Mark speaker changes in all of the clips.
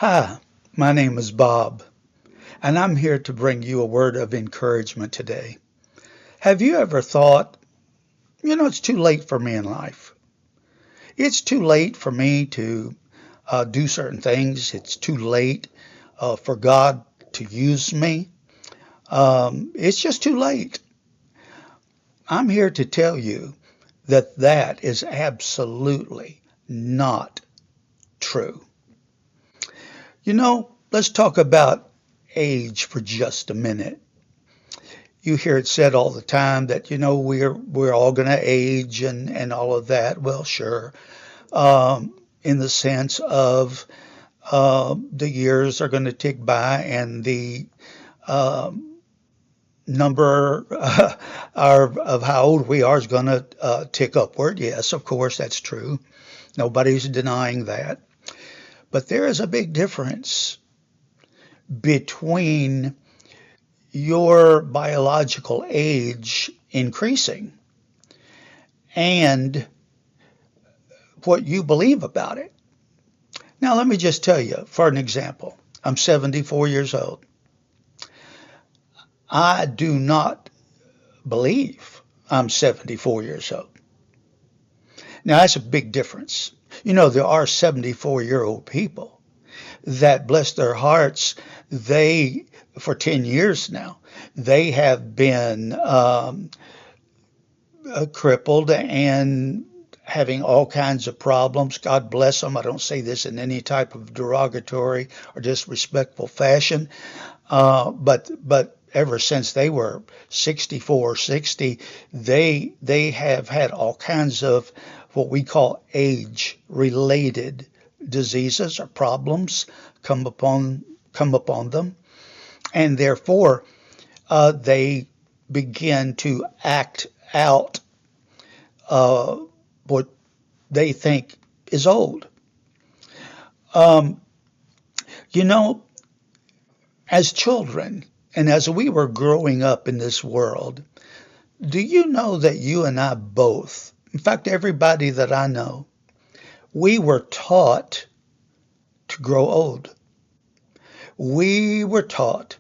Speaker 1: Hi, my name is Bob, and I'm here to bring you a word of encouragement today. Have you ever thought, it's too late for me in life? It's too late for me to do certain things. It's too late for God to use me. It's just too late. I'm here to tell you that that is absolutely not true. Let's talk about age for just a minute. You hear it said all the time that we're all going to age and all of that. Well, sure, in the sense of the years are going to tick by and the number of how old we are is going to tick upward. Yes, of course, that's true. Nobody's denying that. But there is a big difference between your biological age increasing and what you believe about it. Now, let me just tell you, for an example, I'm 74 years old. I do not believe I'm 74 years old. Now, that's a big difference. There are 74-year-old people that, bless their hearts, for 10 years now, they have been crippled and having all kinds of problems. God bless them. I don't say this in any type of derogatory or disrespectful fashion, but ever since they were 64 or 60, they have had all kinds of what we call age-related diseases or problems come upon them, and therefore they begin to act out what they think is old. Um, you know, as children and as we were growing up in this world, do you know that you and I both, in fact, everybody that I know, we were taught to grow old. We were taught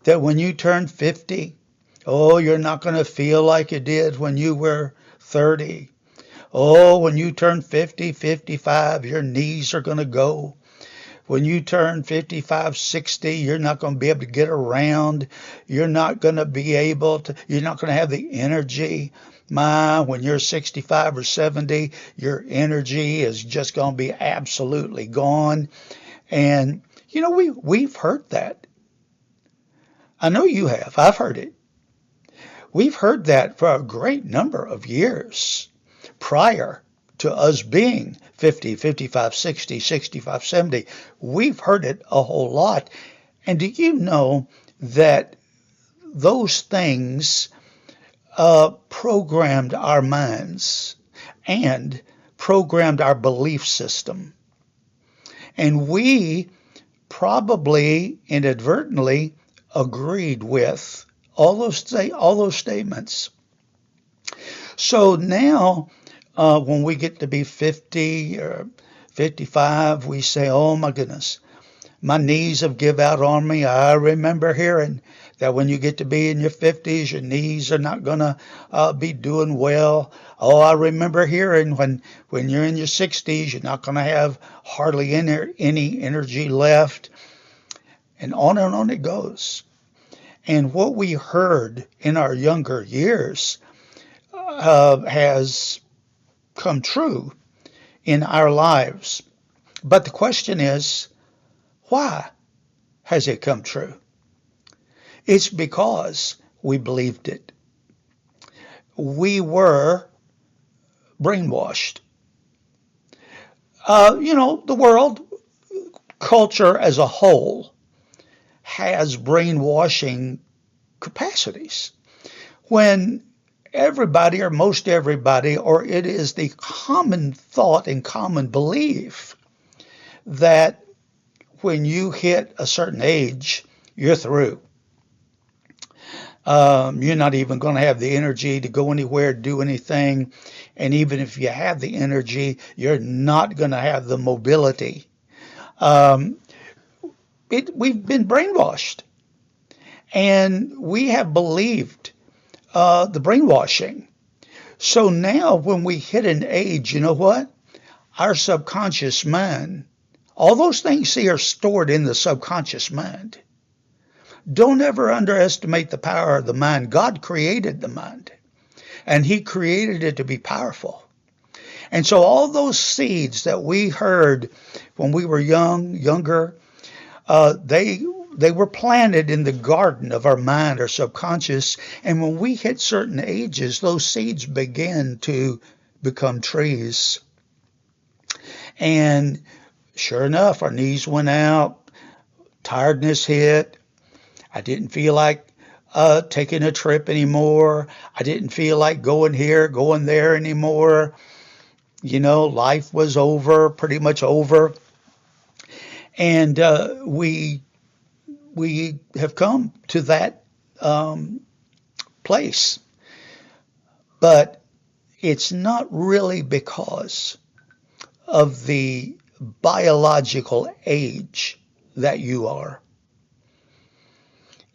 Speaker 1: that when you turn 50, oh, you're not going to feel like you did when you were 30. Oh, when you turn 50, 55, your knees are going to go. When you turn 55, 60, you're not going to be able to get around. You're not going to be able to, you're not going to have the energy. When you're 65 or 70, your energy is just going to be absolutely gone. And, we've heard that. I know you have. I've heard it. We've heard that for a great number of years prior to us being 50, 55, 60, 65, 70. We've heard it a whole lot. And do you know that those things programmed our minds and programmed our belief system? And we probably inadvertently agreed with all those statements. So now, when we get to be 50 or 55, we say, "Oh my goodness, my knees have give out on me." I remember hearing that when you get to be in your 50s, your knees are not going to be doing well. Oh, I remember hearing when you're in your 60s, you're not going to have hardly any energy left. And on it goes. And what we heard in our younger years has come true in our lives. But the question is, why has it come true? It's because we believed it. We were brainwashed. The world, culture as a whole, has brainwashing capacities. When everybody or most everybody, or it is the common thought and common belief that when you hit a certain age, you're through. You're not even going to have the energy to go anywhere, do anything. And even if you have the energy, you're not going to have the mobility. Um, we've been brainwashed, and we have believed the brainwashing. So now when we hit an age, you know what? Our subconscious mind, all those things see are stored in the subconscious mind. Don't ever underestimate the power of the mind. God created the mind, and he created it to be powerful. And so all those seeds that we heard when we were younger, they were planted in the garden of our mind, our subconscious. And when we hit certain ages, those seeds begin to become trees. And sure enough, our knees went out, tiredness hit. I didn't feel like taking a trip anymore. I didn't feel like going here, going there anymore. Life was over, pretty much over. And we have come to that place. But it's not really because of the biological age that you are.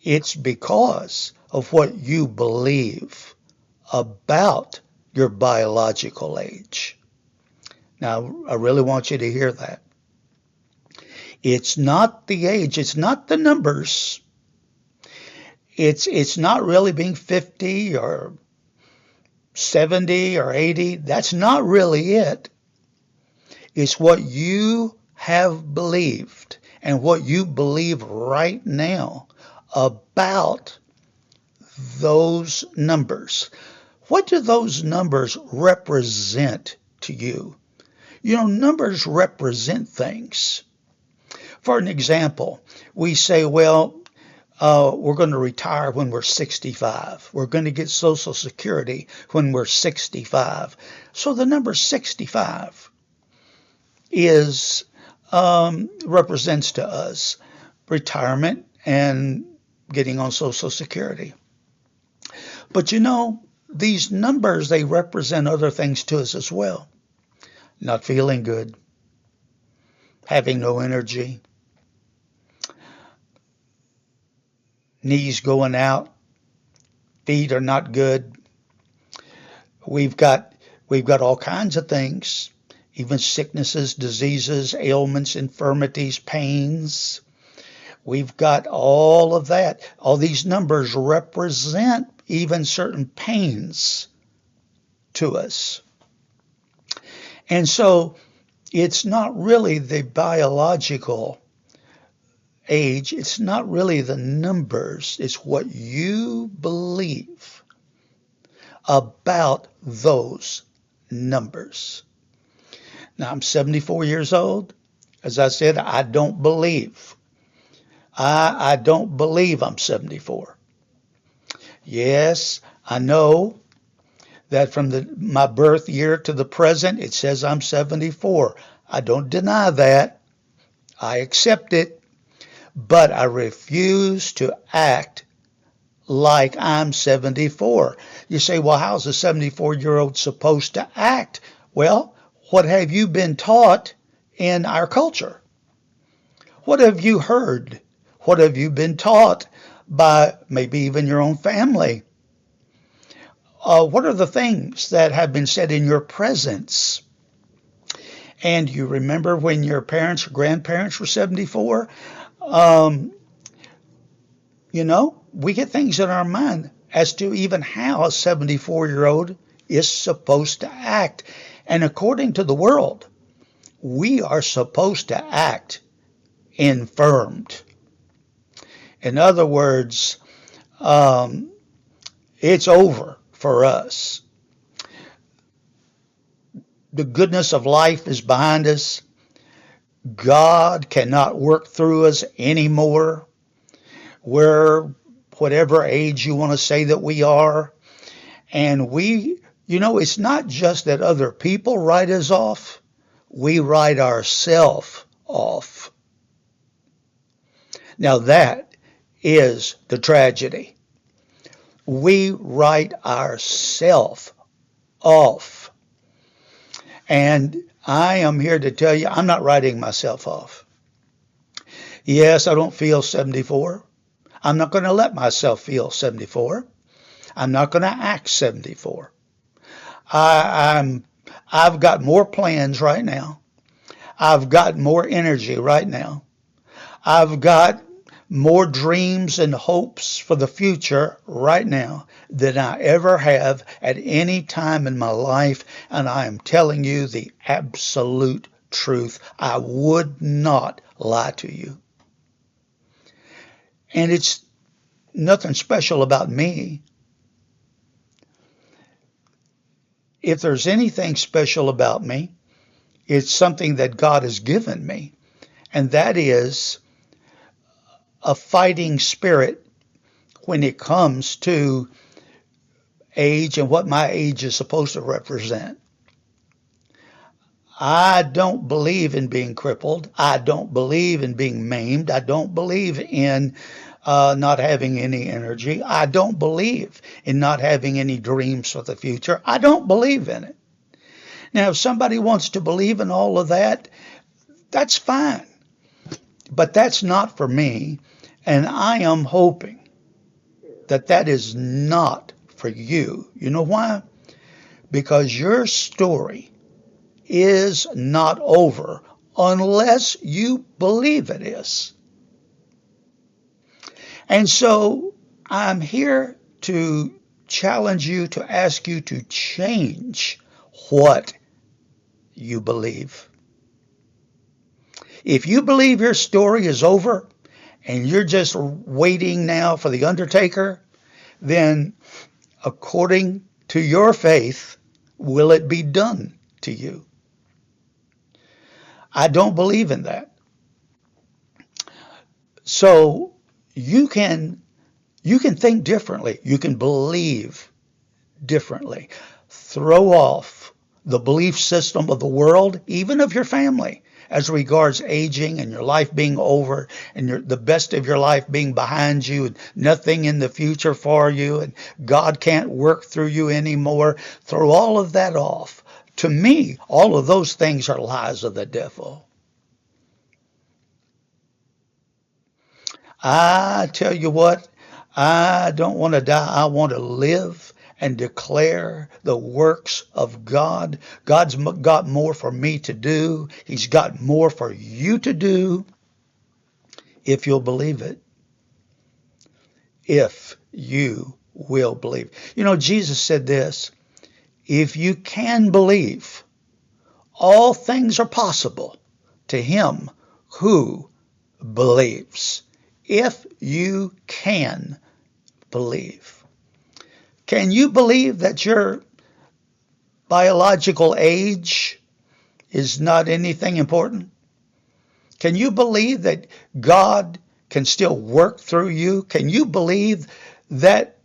Speaker 1: It's because of what you believe about your biological age. Now, I really want you to hear that. It's not the age, it's not the numbers. It's not really being 50 or 70 or 80. That's not really it. It's what you have believed and what you believe right now about those numbers. What do those numbers represent to you? Numbers represent things. For an example, we say, well, we're going to retire when we're 65. We're going to get Social Security when we're 65. So the number 65 represents to us retirement and getting on Social Security. But these numbers, they represent other things to us as well. Not feeling good, having no energy, knees going out, feet are not good. We've got all kinds of things, even sicknesses, diseases, ailments, infirmities, pains. We've got all of that. All these numbers represent even certain pains to us. And so it's not really the biological age, it's not really the numbers, it's what you believe about those numbers. Now, I'm 74 years old. As I said, I don't believe. I don't believe I'm 74. Yes, I know that from my birth year to the present, it says I'm 74. I don't deny that. I accept it. But I refuse to act like I'm 74. You say, well, how's a 74-year-old supposed to act? Well, what have you been taught in our culture? What have you heard? What have you been taught by maybe even your own family? What are the things that have been said in your presence? And you remember when your parents or grandparents were 74? We get things in our mind as to even how a 74-year-old is supposed to act. And according to the world, we are supposed to act infirmed. In other words, it's over for us. The goodness of life is behind us. God cannot work through us anymore. We're whatever age you want to say that we are. And it's not just that other people write us off. We write ourselves off. Now that is the tragedy. We write ourselves off. And I am here to tell you, I'm not writing myself off. Yes, I don't feel 74. I'm not going to let myself feel 74. I'm not going to act 74. I, I'm I've got more plans right now. I've got more energy right now. I've got more dreams and hopes for the future right now than I ever have at any time in my life. And I am telling you the absolute truth. I would not lie to you. And it's nothing special about me. If there's anything special about me, it's something that God has given me, and that is a fighting spirit when it comes to age and what my age is supposed to represent. I don't believe in being crippled. I don't believe in being maimed. I don't believe in not having any energy. I don't believe in not having any dreams for the future. I don't believe in it. Now, if somebody wants to believe in all of that, that's fine. But that's not for me. And I am hoping that that is not for you. You know why? Because your story is not over unless you believe it is. And so I'm here to challenge you, to ask you to change what you believe. If you believe your story is over and you're just waiting now for the undertaker, then according to your faith, will it be done to you? I don't believe in that. So you can think differently. You can believe differently. Throw off the belief system of the world, even of your family, as regards aging and your life being over and the best of your life being behind you and nothing in the future for you and God can't work through you anymore. Throw all of that off. To me, all of those things are lies of the devil. I tell you what, I don't want to die. I want to live and declare the works of God. God's got more for me to do. He's got more for you to do if you'll believe it. If you will believe. You know, Jesus said this, if you can believe, all things are possible to him who believes. If you can believe. Can you believe that your biological age is not anything important? Can you believe that God can still work through you? Can you believe that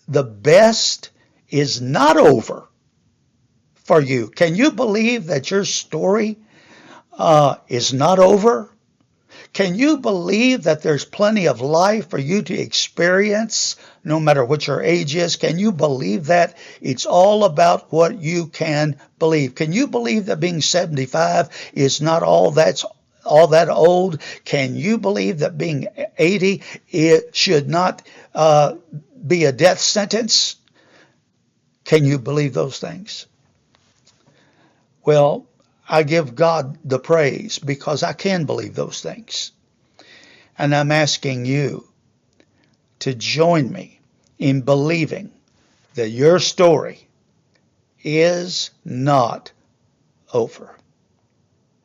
Speaker 1: the best is not over for you? Can you believe that your story is not over? Can you believe that there's plenty of life for you to experience no matter what your age is? Can you believe that? It's all about what you can believe. Can you believe that being 75 is not all that old? Can you believe that being 80 it should not be a death sentence? Can you believe those things? Well, I give God the praise because I can believe those things. And I'm asking you to join me in believing that your story is not over.